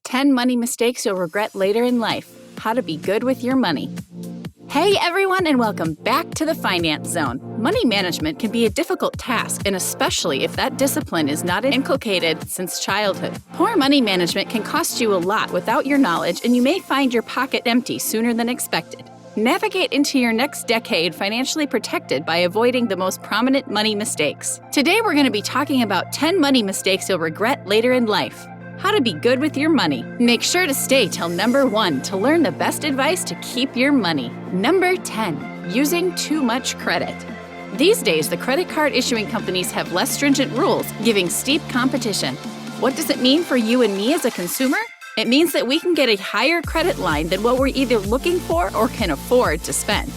10 money mistakes you'll regret later in life. How to be good with your money. Hey everyone, and welcome back to the Finance Zone. Money management can be a difficult task, and especially if that discipline is not inculcated since childhood. Poor money management can cost you a lot without your knowledge, and you may find your pocket empty sooner than expected. Navigate into your next decade financially protected by avoiding the most prominent money mistakes. Today we're going to be talking about 10 money mistakes you'll regret later in life. How to be good with your money. Make sure to stay till number 1 to learn the best advice to keep your money. Number 10. Using too much credit. These days, the credit card issuing companies have less stringent rules, giving steep competition. What does it mean for you and me as a consumer? It means that we can get a higher credit line than what we're either looking for or can afford to spend.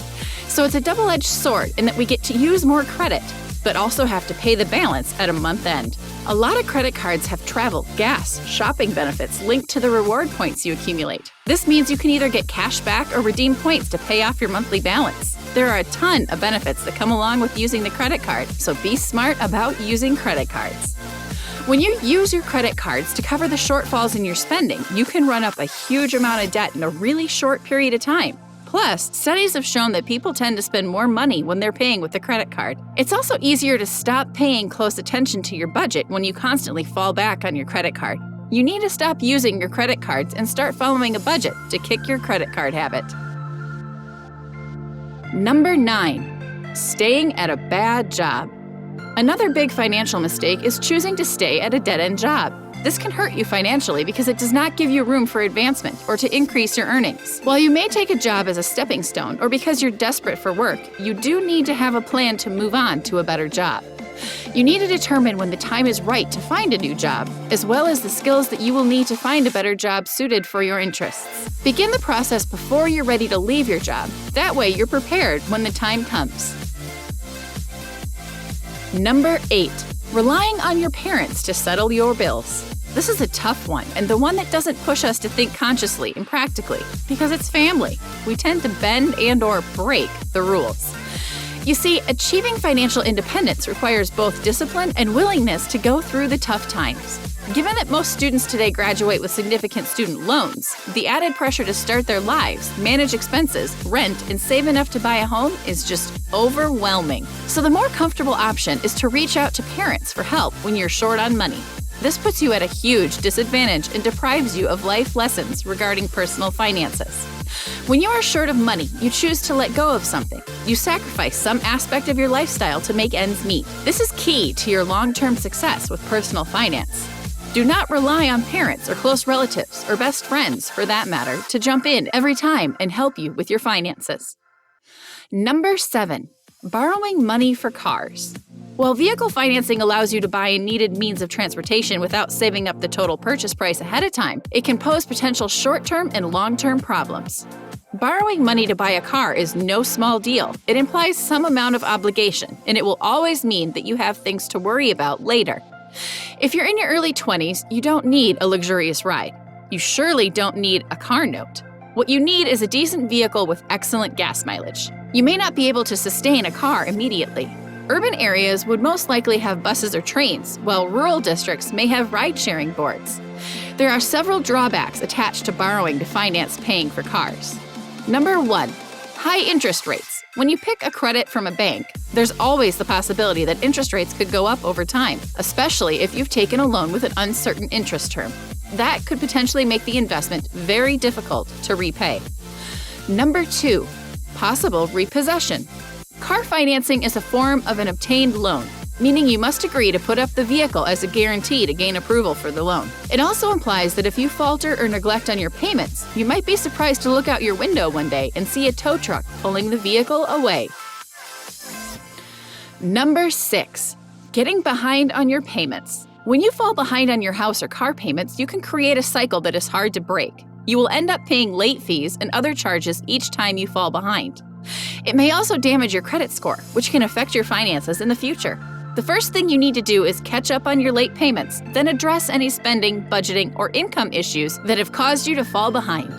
So it's a double-edged sword in that we get to use more credit, but also have to pay the balance at a month end. A lot of credit cards have travel, gas, shopping benefits linked to the reward points you accumulate. This means you can either get cash back or redeem points to pay off your monthly balance. There are a ton of benefits that come along with using the credit card, so be smart about using credit cards. When you use your credit cards to cover the shortfalls in your spending, you can run up a huge amount of debt in a really short period of time. Plus, studies have shown that people tend to spend more money when they're paying with a credit card. It's also easier to stop paying close attention to your budget when you constantly fall back on your credit card. You need to stop using your credit cards and start following a budget to kick your credit card habit. Number 9. Staying at a bad job. Another big financial mistake is choosing to stay at a dead-end job. This can hurt you financially because it does not give you room for advancement or to increase your earnings. While you may take a job as a stepping stone or because you're desperate for work, you do need to have a plan to move on to a better job. You need to determine when the time is right to find a new job, as well as the skills that you will need to find a better job suited for your interests. Begin the process before you're ready to leave your job. That way you're prepared when the time comes. Number 8. Relying on your parents to settle your bills. This is a tough one, and the one that doesn't push us to think consciously and practically, because it's family. We tend to bend and/or break the rules. You see, achieving financial independence requires both discipline and willingness to go through the tough times. Given that most students today graduate with significant student loans, the added pressure to start their lives, manage expenses, rent, and save enough to buy a home is just overwhelming. So the more comfortable option is to reach out to parents for help when you're short on money. This puts you at a huge disadvantage and deprives you of life lessons regarding personal finances. When you are short of money, you choose to let go of something. You sacrifice some aspect of your lifestyle to make ends meet. This is key to your long-term success with personal finance. Do not rely on parents or close relatives, or best friends for that matter, to jump in every time and help you with your finances. Number 7. Borrowing money for cars. While vehicle financing allows you to buy a needed means of transportation without saving up the total purchase price ahead of time, it can pose potential short-term and long-term problems. Borrowing money to buy a car is no small deal. It implies some amount of obligation, and it will always mean that you have things to worry about later. If you're in your early 20s, you don't need a luxurious ride. You surely don't need a car note. What you need is a decent vehicle with excellent gas mileage. You may not be able to sustain a car immediately. Urban areas would most likely have buses or trains, while rural districts may have ride-sharing boards. There are several drawbacks attached to borrowing to finance paying for cars. Number 1. High interest rates. When you pick a credit from a bank, there's always the possibility that interest rates could go up over time, especially if you've taken a loan with an uncertain interest term. That could potentially make the investment very difficult to repay. Number 2. Possible repossession. Car financing is a form of an obtained loan, meaning you must agree to put up the vehicle as a guarantee to gain approval for the loan. It also implies that if you falter or neglect on your payments, you might be surprised to look out your window one day and see a tow truck pulling the vehicle away. Number 6. Getting behind on your payments. When you fall behind on your house or car payments, you can create a cycle that is hard to break. You will end up paying late fees and other charges each time you fall behind. It may also damage your credit score, which can affect your finances in the future. The first thing you need to do is catch up on your late payments, then address any spending, budgeting, or income issues that have caused you to fall behind.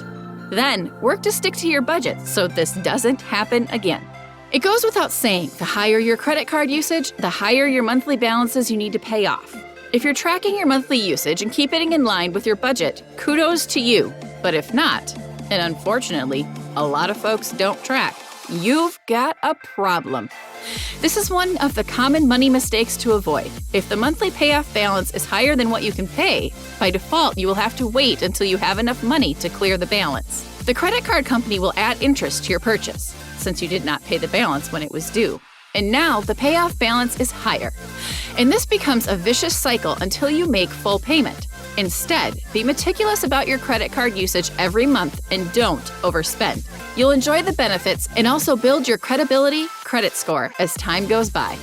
Then, work to stick to your budget so this doesn't happen again. It goes without saying, the higher your credit card usage, the higher your monthly balances you need to pay off. If you're tracking your monthly usage and keeping it in line with your budget, kudos to you. But if not, and unfortunately, a lot of folks don't track, you've got a problem. This is one of the common money mistakes to avoid. If the monthly payoff balance is higher than what you can pay, by default, you will have to wait until you have enough money to clear the balance. The credit card company will add interest to your purchase, since you did not pay the balance when it was due. And now the payoff balance is higher. And this becomes a vicious cycle until you make full payment. Instead, be meticulous about your credit card usage every month and don't overspend. You'll enjoy the benefits and also build your credibility, credit score as time goes by.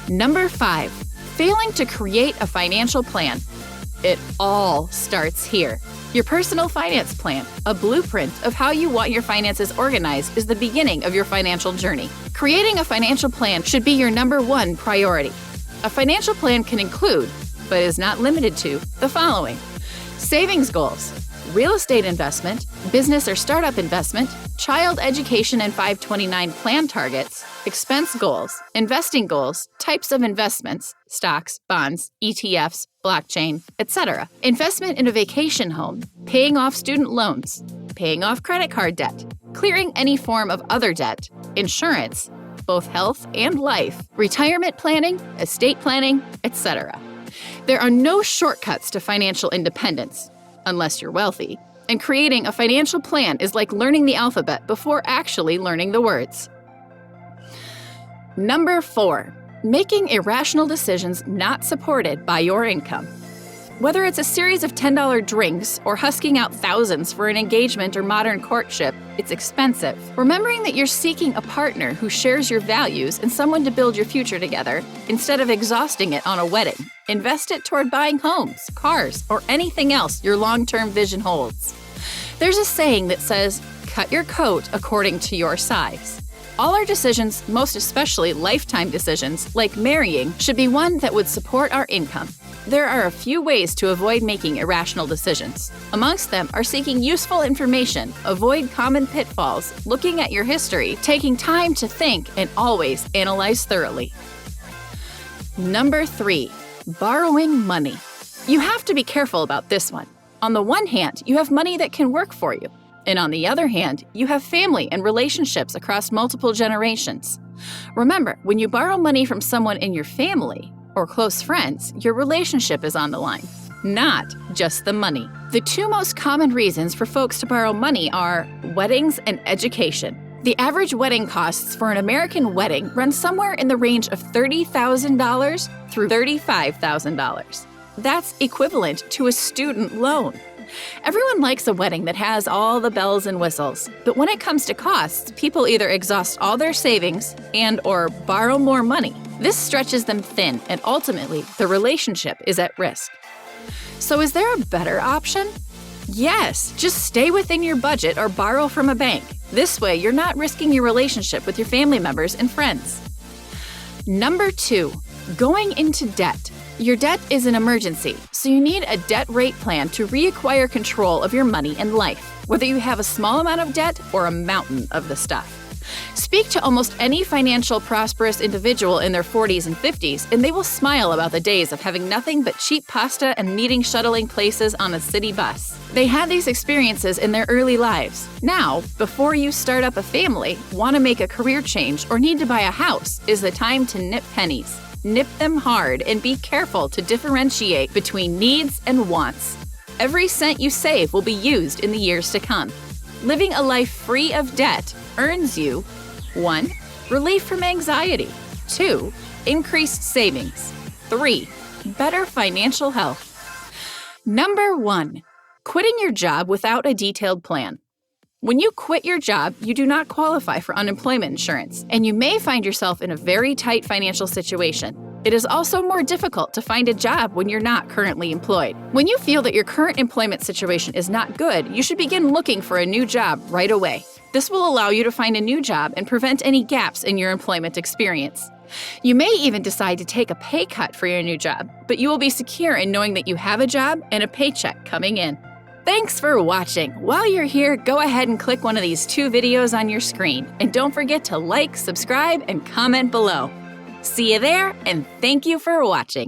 Number 5, failing to create a financial plan. It all starts here. Your personal finance plan, a blueprint of how you want your finances organized, is the beginning of your financial journey. Creating a financial plan should be your number 1 priority. A financial plan can include, but is not limited to, the following: savings goals, real estate investment, business or startup investment, child education and 529 plan targets, expense goals, investing goals, types of investments, stocks, bonds, ETFs, blockchain, etc., investment in a vacation home, paying off student loans, paying off credit card debt, clearing any form of other debt, insurance, both health and life, retirement planning, estate planning, etc. There are no shortcuts to financial independence, unless you're wealthy, and creating a financial plan is like learning the alphabet before actually learning the words. Number 4, making irrational decisions not supported by your income. Whether it's a series of $10 drinks or husking out thousands for an engagement or modern courtship, it's expensive. Remembering that you're seeking a partner who shares your values and someone to build your future together, instead of exhausting it on a wedding, invest it toward buying homes, cars, or anything else your long-term vision holds. There's a saying that says, cut your coat according to your size. All our decisions, most especially lifetime decisions, like marrying, should be one that would support our income. There are a few ways to avoid making irrational decisions. Amongst them are seeking useful information, avoid common pitfalls, looking at your history, taking time to think, and always analyze thoroughly. Number 3, borrowing money. You have to be careful about this one. On the one hand, you have money that can work for you. And on the other hand, you have family and relationships across multiple generations. Remember, when you borrow money from someone in your family or close friends, your relationship is on the line, not just the money. The 2 most common reasons for folks to borrow money are weddings and education. The average wedding costs for an American wedding run somewhere in the range of $30,000 through $35,000. That's equivalent to a student loan. Everyone likes a wedding that has all the bells and whistles, but when it comes to costs, people either exhaust all their savings and/or borrow more money. This stretches them thin, and ultimately, the relationship is at risk. So is there a better option? Yes, just stay within your budget or borrow from a bank. This way, you're not risking your relationship with your family members and friends. Number 2, going into debt. Your debt is an emergency, so you need a debt rate plan to reacquire control of your money and life, whether you have a small amount of debt or a mountain of the stuff. Speak to almost any financial prosperous individual in their 40s and 50s, and they will smile about the days of having nothing but cheap pasta and meeting shuttling places on a city bus. They had these experiences in their early lives. Now, before you start up a family, want to make a career change, or need to buy a house, is the time to nip pennies. Nip them hard and be careful to differentiate between needs and wants. Every cent you save will be used in the years to come. Living a life free of debt earns you 1. Relief from anxiety. 2. Increased savings. 3. Better financial health. Number 1. Quitting your job without a detailed plan. When you quit your job, you do not qualify for unemployment insurance, and you may find yourself in a very tight financial situation. It is also more difficult to find a job when you're not currently employed. When you feel that your current employment situation is not good, you should begin looking for a new job right away. This will allow you to find a new job and prevent any gaps in your employment experience. You may even decide to take a pay cut for your new job, but you will be secure in knowing that you have a job and a paycheck coming in. Thanks for watching. While you're here, go ahead and click one of these 2 videos on your screen. And don't forget to like, subscribe, and comment below. See you there, and thank you for watching.